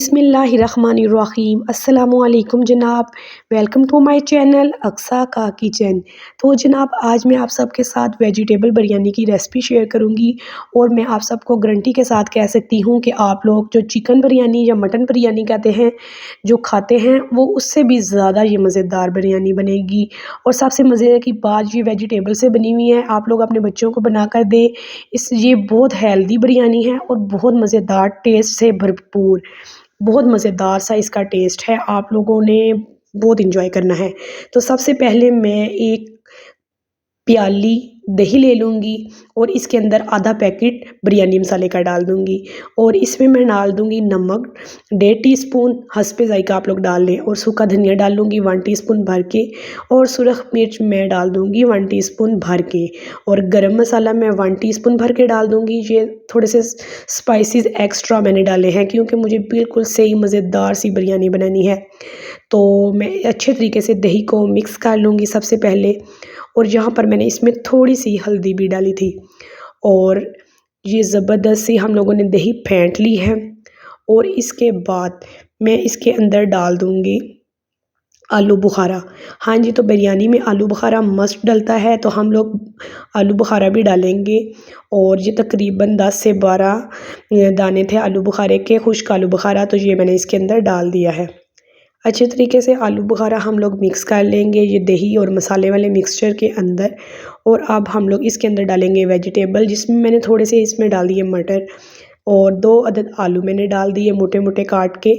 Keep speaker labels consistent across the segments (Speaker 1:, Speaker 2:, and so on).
Speaker 1: बिस्मिल्लाहिर्रहमानिर्रहीम अस्सलामुअलैकुम जनाब। Welcome to my channel Aqsa का किचन। तो जनाब आज मैं आप सबके साथ वेजिटेबल बिरयानी की रेसिपी शेयर करूंगी और मैं आप सबको गारंटी के साथ कह सकती हूं कि आप लोग जो चिकन बिरयानी या मटन बिरयानी कहते हैं जो खाते हैं वो उससे भी ज़्यादा ये मज़ेदार बिरयानी बनेगी। और सबसे मज़े की बात ये वेजिटेबल से बनी हुई है, आप लोग अपने बच्चों को बना कर दें। ये बहुत हेल्दी बिरयानी है और बहुत मज़ेदार टेस्ट से भरपूर, बहुत मज़ेदार सा इसका टेस्ट है, आप लोगों ने बहुत एंजॉय करना है। तो सबसे पहले मैं एक प्याली दही ले लूँगी और इसके अंदर आधा पैकेट बिरयानी मसाले का डाल दूँगी और इसमें मैं डाल दूँगी नमक 1.5 टीस्पून, हस्बे ज़ायक़ा आप लोग डाल लें, और सूखा धनिया डाल लूँगी 1 टीस्पून भर के, और सुरख मिर्च मैं डाल दूँगी 1 टीस्पून भर के, और गरम मसाला मैं 1 टीस्पून भर के डाल दूँगी। ये थोड़े से स्पाइसेस एक्स्ट्रा मैंने डाले हैं क्योंकि मुझे बिल्कुल सही मज़ेदार सी बिरयानी बनानी है। तो मैं अच्छे तरीके से दही को मिक्स कर लूँगी सबसे पहले, और यहाँ पर मैंने इसमें थोड़ी-सी हल्दी भी डाली थी, और ये ज़बरदस्त सी हम लोगों ने दही फेंट ली है। और इसके बाद मैं इसके अंदर डाल दूँगी आलू बुखारा। हाँ जी, तो बिरयानी में आलू बुखारा मस्ट डलता है, तो हम लोग आलू बुखारा भी डालेंगे। और ये तकरीबन 10 से 12 दाने थे आलू बुखारे के, खुश्क आलू बुखारा, तो ये मैंने इसके अंदर डाल दिया है। अच्छे तरीके से आलू बुखारा हम लोग मिक्स कर लेंगे ये दही और मसाले वाले मिक्सचर के अंदर। और अब हम लोग इसके अंदर डालेंगे वेजिटेबल, जिसमें मैंने थोड़े से इसमें डाल दिए मटर, और 2 अदद आलू मैंने डाल दिए मोटे मोटे काट के,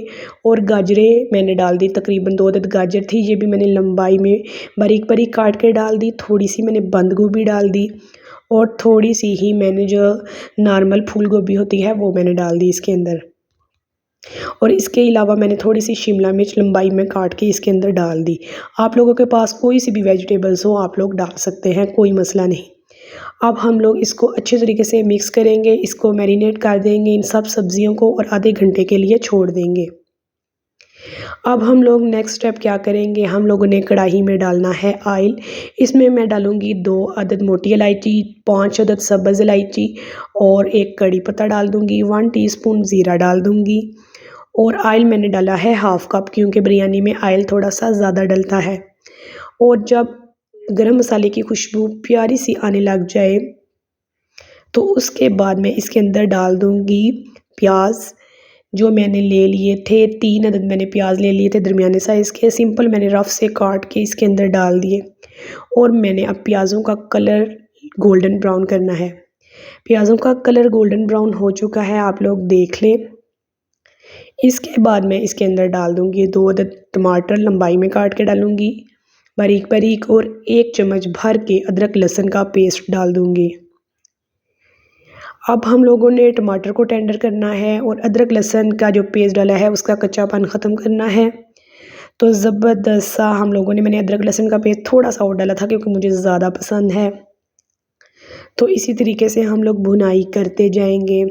Speaker 1: और गाजरें मैंने डाल दी, तकरीबन 2 अदद गाजर थी, ये भी मैंने लंबाई में बारीक बारीक काट के डाल दी। थोड़ी सी मैंने बंद गोभी डाल दी, और थोड़ी सी ही मैंने जो नॉर्मल फूल गोभी होती है वो मैंने डाल दी इसके अंदर। और इसके अलावा मैंने थोड़ी सी शिमला मिर्च लंबाई में काट के इसके अंदर डाल दी। आप लोगों के पास कोई सी भी वेजिटेबल्स हो आप लोग डाल सकते हैं, कोई मसला नहीं। अब हम लोग इसको अच्छे तरीके से मिक्स करेंगे, इसको मैरिनेट कर देंगे इन सब सब्जियों को, और आधे घंटे के लिए छोड़ देंगे। अब हम लोग नेक्स्ट स्टेप क्या करेंगे, हम लोगों ने कढ़ाई में डालना है ऑयल। इसमें मैं डालूँगी 2 अदद मोटी इलायची, 5 अदद सब्ज़ इलायची, और 1 कड़ी पत्ता डाल दूँगी, 1 टीस्पून ज़ीरा डाल दूँगी। और ऑयल मैंने डाला है हाफ़ कप, क्योंकि बिरयानी में ऑयल थोड़ा सा ज़्यादा डलता है। और जब गरम मसाले की खुशबू प्यारी सी आने लग जाए तो उसके बाद मैं इसके अंदर डाल दूँगी प्याज, जो मैंने ले लिए थे 3 अदद मैंने प्याज ले लिए थे दरमियाने साइज़ के, सिंपल मैंने रफ़ से काट के इसके अंदर डाल दिए। और मैंने अब प्याज़ों का कलर गोल्डन ब्राउन करना है। प्याज़ों का कलर गोल्डन ब्राउन हो चुका है, आप लोग देख लें। इसके बाद मैं इसके अंदर डाल दूँगी 2 अदद टमाटर लंबाई में काट के डालूँगी बारीक बारीक, और 1 चम्मच भर के अदरक लहसुन का पेस्ट डाल दूँगी। अब हम लोगों ने टमाटर को टेंडर करना है और अदरक लहसुन का जो पेस्ट डाला है उसका कच्चापन ख़त्म करना है। तो ज़बरदस्त सा हम लोगों ने, मैंने अदरक लहसुन का पेस्ट थोड़ा सा और डाला था क्योंकि मुझे ज़्यादा पसंद है। तो इसी तरीके से हम लोग भुनाई करते जाएंगे।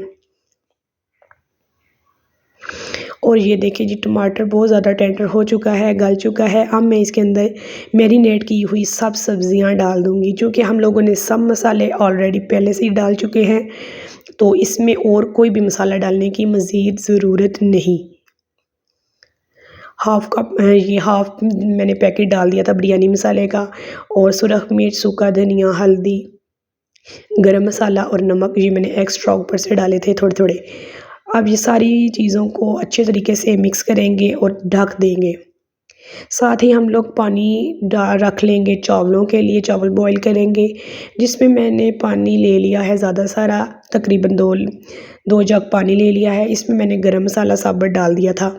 Speaker 1: और ये देखिए जी, टमाटर बहुत ज़्यादा टेंडर हो चुका है, गल चुका है। अब मैं इसके अंदर मैरिनेट की हुई सब सब्ज़ियां डाल दूंगी, क्योंकि हम लोगों ने सब मसाले ऑलरेडी पहले से ही डाल चुके हैं, तो इसमें और कोई भी मसाला डालने की मज़ीद ज़रूरत नहीं। हाफ़ मैंने पैकेट डाल दिया था बिरयानी मसाले का, और सुरख मिर्च, सूखा धनिया, हल्दी, गरम मसाला और नमक ये मैंने एक्स्ट्रा ऊपर से डाले थे थोड़े थोड़े। अब ये सारी चीज़ों को अच्छे तरीके से मिक्स करेंगे और ढक देंगे। साथ ही हम लोग पानी रख लेंगे चावलों के लिए, चावल बॉईल करेंगे, जिसमें मैंने पानी ले लिया है ज़्यादा सारा, तकरीबन 2 जग पानी ले लिया है। इसमें मैंने गरम मसाला साबुत डाल दिया था,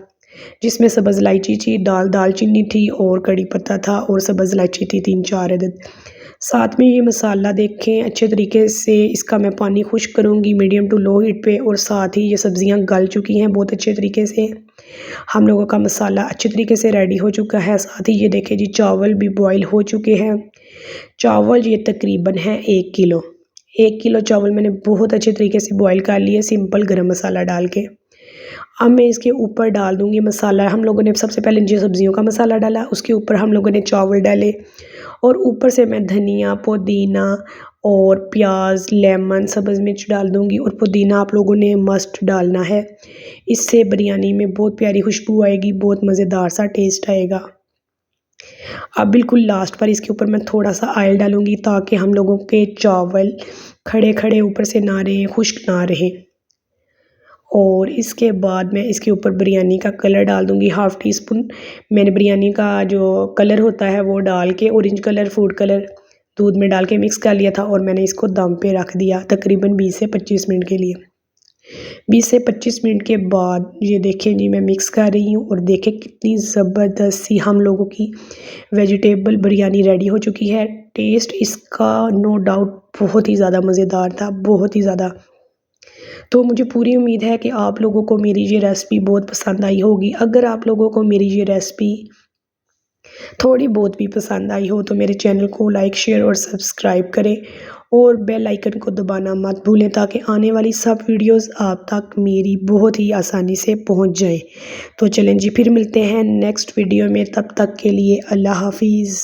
Speaker 1: जिसमें सब्ज़ इलायची थी, दालचीनी थी, और कड़ी पत्ता था, और सब्ज़ इलायची थी 3-4 अदद। साथ में ये मसाला देखें अच्छे तरीके से इसका मैं पानी खुश्क करूँगी मीडियम टू लो हीट पे, और साथ ही ये सब्ज़ियाँ गल चुकी हैं बहुत अच्छे तरीके से। हम लोगों का मसाला अच्छे तरीके से रेडी हो चुका है। साथ ही ये देखें जी, चावल भी बॉईल हो चुके हैं। चावल ये तकरीबन है 1 किलो। 1 किलो चावल मैंने बहुत अच्छे तरीके से बॉईल कर लिए सिंपल गरम मसाला डाल के। अब मैं इसके ऊपर डाल दूँगी मसाला। हम लोगों ने सबसे पहले जो सब्ज़ियों का मसाला डाला, उसके ऊपर हम लोगों ने चावल डाले, और ऊपर से मैं धनिया, पुदीना और प्याज, लेमन, सब्ज़ मिर्च डाल दूँगी और पुदीना आप लोगों ने मस्ट डालना है। इससे बिरयानी में बहुत प्यारी खुशबू आएगी, बहुत मज़ेदार सा टेस्ट आएगा। अब बिल्कुल लास्ट पर इसके ऊपर मैं थोड़ा-सा ऑयल डालूँगी ताकि हम लोगों के चावल खड़े-खड़े ऊपर से ना रहें, खुश्क ना रहें। और इसके बाद मैं इसके ऊपर बिरयानी का कलर डाल दूँगी, हाफ़ टी स्पून। मैंने बिरयानी का जो कलर होता है वो डाल के ऑरेंज कलर, फूड कलर दूध में डाल के मिक्स कर लिया था और मैंने इसको दम पे रख दिया तकरीबन 20 से 25 मिनट के लिए। 20 से 25 मिनट के बाद ये देखें जी, मैं मिक्स कर रही हूँ और देखें कितनी ज़बरदस्त सी हम लोगों की वेजिटेबल बिरयानी रेडी हो चुकी है। टेस्ट इसका नो डाउट बहुत ही ज़्यादा मज़ेदार था, बहुत ही ज़्यादा। तो मुझे पूरी उम्मीद है कि आप लोगों को मेरी ये रेसिपी बहुत पसंद आई होगी। अगर आप लोगों को मेरी ये रेसिपी थोड़ी बहुत भी पसंद आई हो तो मेरे चैनल को लाइक, शेयर और सब्सक्राइब करें और बेल आइकन को दबाना मत भूलें ताकि आने वाली सब वीडियोस आप तक मेरी बहुत ही आसानी से पहुंच जाएं। तो चलें जी, फिर मिलते हैं नेक्स्ट वीडियो में, तब तक के लिए अल्लाह हाफिज़।